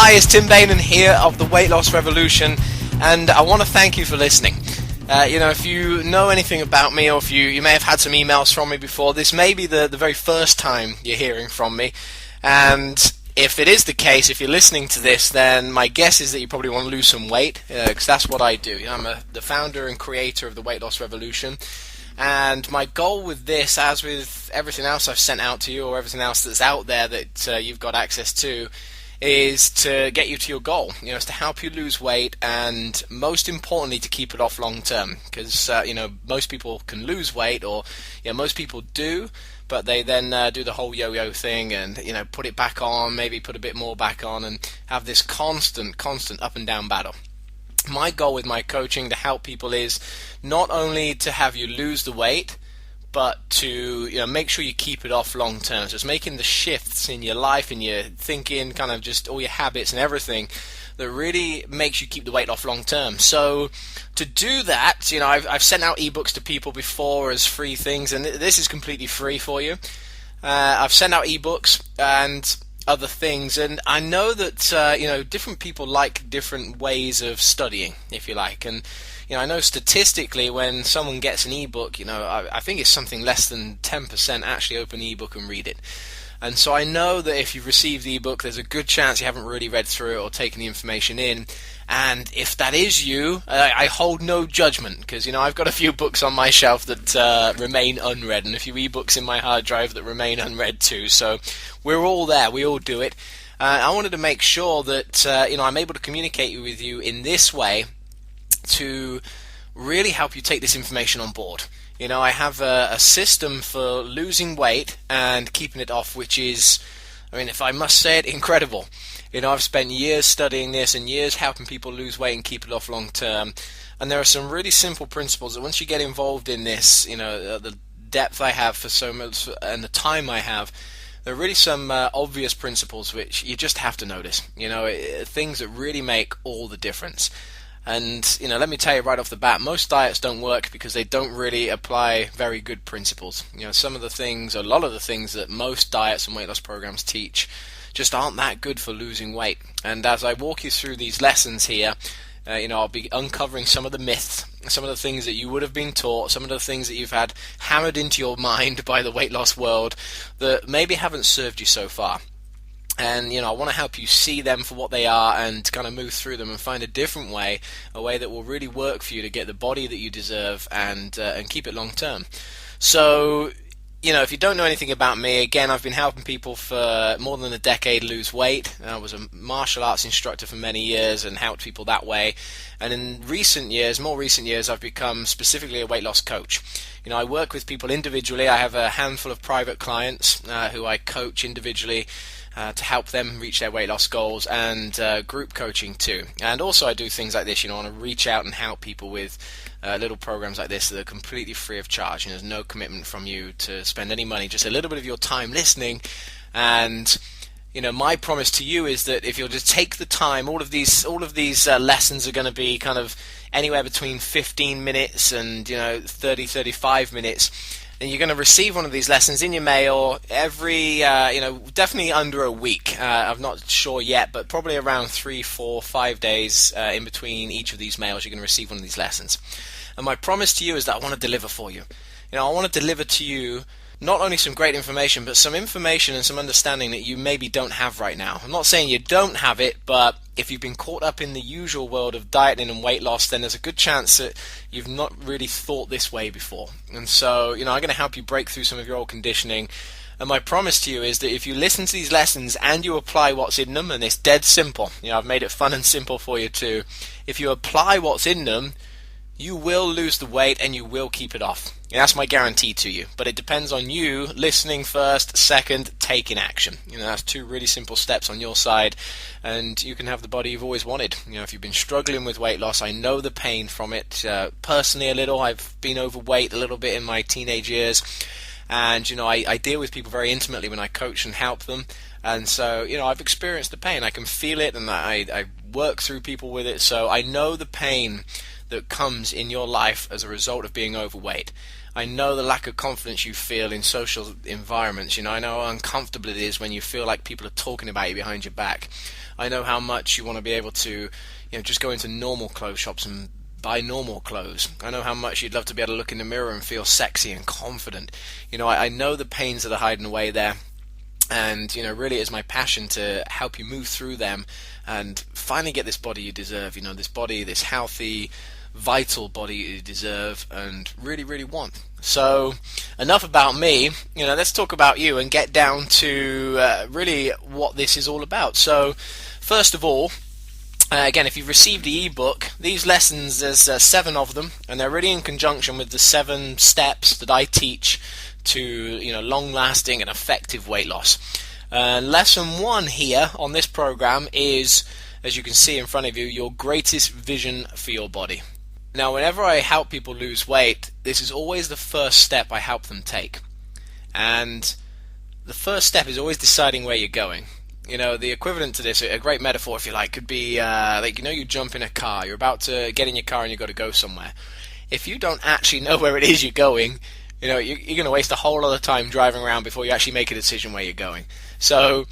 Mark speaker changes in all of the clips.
Speaker 1: Hi, it's Tim Bainin here of the Weight Loss Revolution, and I want to thank you for listening. If you know anything about me, or if you may have had some emails from me before, this may be the very first time you're hearing from me. And if it is the case, if you're listening to this, then my guess is that you probably want to lose some weight, because that's what I do. I'm the founder and creator of the Weight Loss Revolution. And my goal with this, as with everything else I've sent out to you, or everything else that's out there that you've got access to, is to get you to your goal. It's to help you lose weight, and most importantly, to keep it off long term. Because most people can lose weight, or most people do, but they then do the whole yo-yo thing, and put it back on, maybe put a bit more back on, and have this constant up and down battle. My goal with my coaching to help people is not only to have you lose the weight, but to make sure you keep it off long term. So it's making the shifts in your life, in your thinking, kind of just all your habits and everything that really makes you keep the weight off long term. So to do that, I've sent out ebooks to people before as free things, and this is completely free for you. I've sent out ebooks and other things, and I know that different people like different ways of studying, if you like, and I know statistically when someone gets an ebook, I think it's something less than 10% actually open the ebook and read it. And so I know that if you've received the ebook, there's a good chance you haven't really read through it or taken the information in. And if that is you, I hold no judgment, because I've got a few books on my shelf that remain unread, and a few ebooks in my hard drive that remain unread too. So we're all there, we all do it. I wanted to make sure that I'm able to communicate with you in this way to really help you take this information on board. I have a system for losing weight and keeping it off, which is, if I must say it, incredible. I've spent years studying this and years helping people lose weight and keep it off long term. And there are some really simple principles that once you get involved in this, the depth I have for so much and the time I have, there are really some obvious principles which you just have to notice. Things that really make all the difference. And let me tell you right off the bat, most diets don't work because they don't really apply very good principles. Some of the things, a lot of the things that most diets and weight loss programs teach just aren't that good for losing weight. And as I walk you through these lessons here, I'll be uncovering some of the myths, some of the things that you would have been taught, some of the things that you've had hammered into your mind by the weight loss world that maybe haven't served you so far. And I want to help you see them for what they are and kind of move through them and find a different way, a way that will really work for you to get the body that you deserve and keep it long term. So, if you don't know anything about me, again, I've been helping people for more than a decade lose weight. I was a martial arts instructor for many years and helped people that way. And in more recent years, I've become specifically a weight loss coach. I work with people individually. I have a handful of private clients who I coach individually to help them reach their weight loss goals, and group coaching too. And also I do things like this, I want to reach out and help people with little programs like this that are completely free of charge. There's no commitment from you to spend any money, just a little bit of your time listening. And my promise to you is that if you'll just take the time, all of these lessons are going to be kind of anywhere between 15 minutes and 30-35 minutes. And you're going to receive one of these lessons in your mail every, definitely under a week. I'm not sure yet, but probably around 3, 4, 5 days in between each of these mails, you're going to receive one of these lessons. And my promise to you is that I want to deliver for you. I want to deliver to you not only some great information, but some information and some understanding that you maybe don't have right now. I'm not saying you don't have it, but if you've been caught up in the usual world of dieting and weight loss, then there's a good chance that you've not really thought this way before. And so, I'm going to help you break through some of your old conditioning. And my promise to you is that if you listen to these lessons and you apply what's in them, and it's dead simple, I've made it fun and simple for you too. If you apply what's in them, you will lose the weight and you will keep it off. And that's my guarantee to you. But it depends on you listening first, second, taking action. That's 2 really simple steps on your side, and you can have the body you've always wanted. If you've been struggling with weight loss, I know the pain from it. Personally, a little. I've been overweight a little bit in my teenage years, and I deal with people very intimately when I coach and help them. And so, I've experienced the pain. I can feel it, and I work through people with it. So I know the pain that comes in your life as a result of being overweight. I know the lack of confidence you feel in social environments. I know how uncomfortable it is when you feel like people are talking about you behind your back. I know how much you want to be able to, just go into normal clothes shops and buy normal clothes. I know how much you'd love to be able to look in the mirror and feel sexy and confident. I know the pains that are hiding away there. And, really it is my passion to help you move through them and finally get this body you deserve, this body, this healthy, vital body you deserve and really, really want. So, enough about me, let's talk about you and get down to really what this is all about. So, first of all, again, if you've received the ebook, these lessons, there's 7 of them, and they're really in conjunction with the 7 steps that I teach to long-lasting and effective weight loss. Lesson 1 here on this program is, as you can see in front of you, your greatest vision for your body. Now, whenever I help people lose weight, this is always the first step I help them take. And the first step is always deciding where you're going. The equivalent to this, a great metaphor if you like, could be you jump in a car, you're about to get in your car and you've got to go somewhere. If you don't actually know where it is you're going, you're going to waste a whole lot of time driving around before you actually make a decision where you're going. So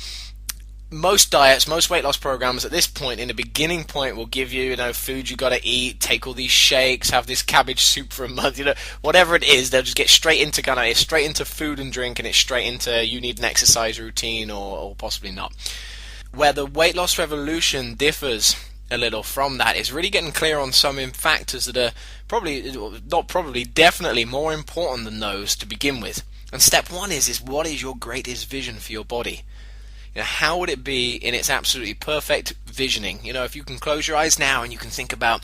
Speaker 1: most diets, most weight loss programs at this point, in the beginning point, will give you, food you got to eat, take all these shakes, have this cabbage soup for a month, whatever it is. They'll just get straight into food and drink, and it's straight into you need an exercise routine or possibly not. Where the weight loss revolution differs a little from that is really getting clear on some factors that are definitely more important than those to begin with. And step 1 is what is your greatest vision for your body? How would it be in its absolutely perfect visioning? If you can close your eyes now and you can think about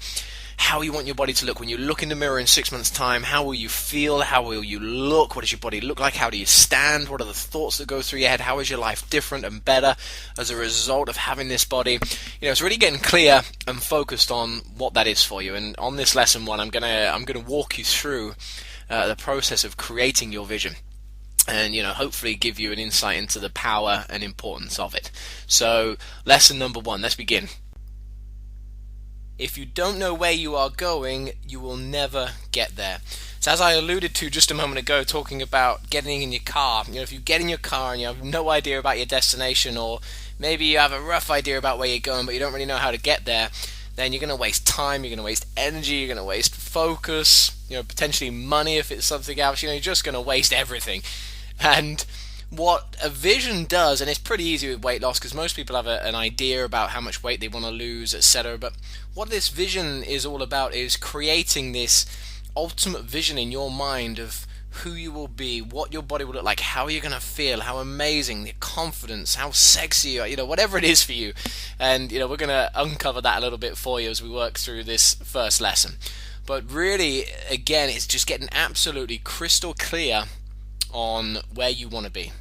Speaker 1: how you want your body to look when you look in the mirror in 6 months' time. How will you feel? How will you look? What does your body look like? How do you stand? What are the thoughts that go through your head? How is your life different and better as a result of having this body? It's really getting clear and focused on what that is for you. And on this lesson 1, I'm gonna walk you through the process of creating your vision, and hopefully give you an insight into the power and importance of it. So, lesson number 1, let's begin. If you don't know where you are going, you will never get there. So as I alluded to just a moment ago, talking about getting in your car, if you get in your car and you have no idea about your destination, or maybe you have a rough idea about where you're going but you don't really know how to get there, then you're going to waste time, you're going to waste energy, you're going to waste focus, potentially money if it's something else, you're just going to waste everything. And what a vision does, and it's pretty easy with weight loss because most people have an idea about how much weight they want to lose, etc. But what this vision is all about is creating this ultimate vision in your mind of who you will be, what your body will look like, how you're going to feel, how amazing, the confidence, how sexy you are, whatever it is for you. And, we're going to uncover that a little bit for you as we work through this first lesson. But really, again, it's just getting absolutely crystal clear on where you want to be.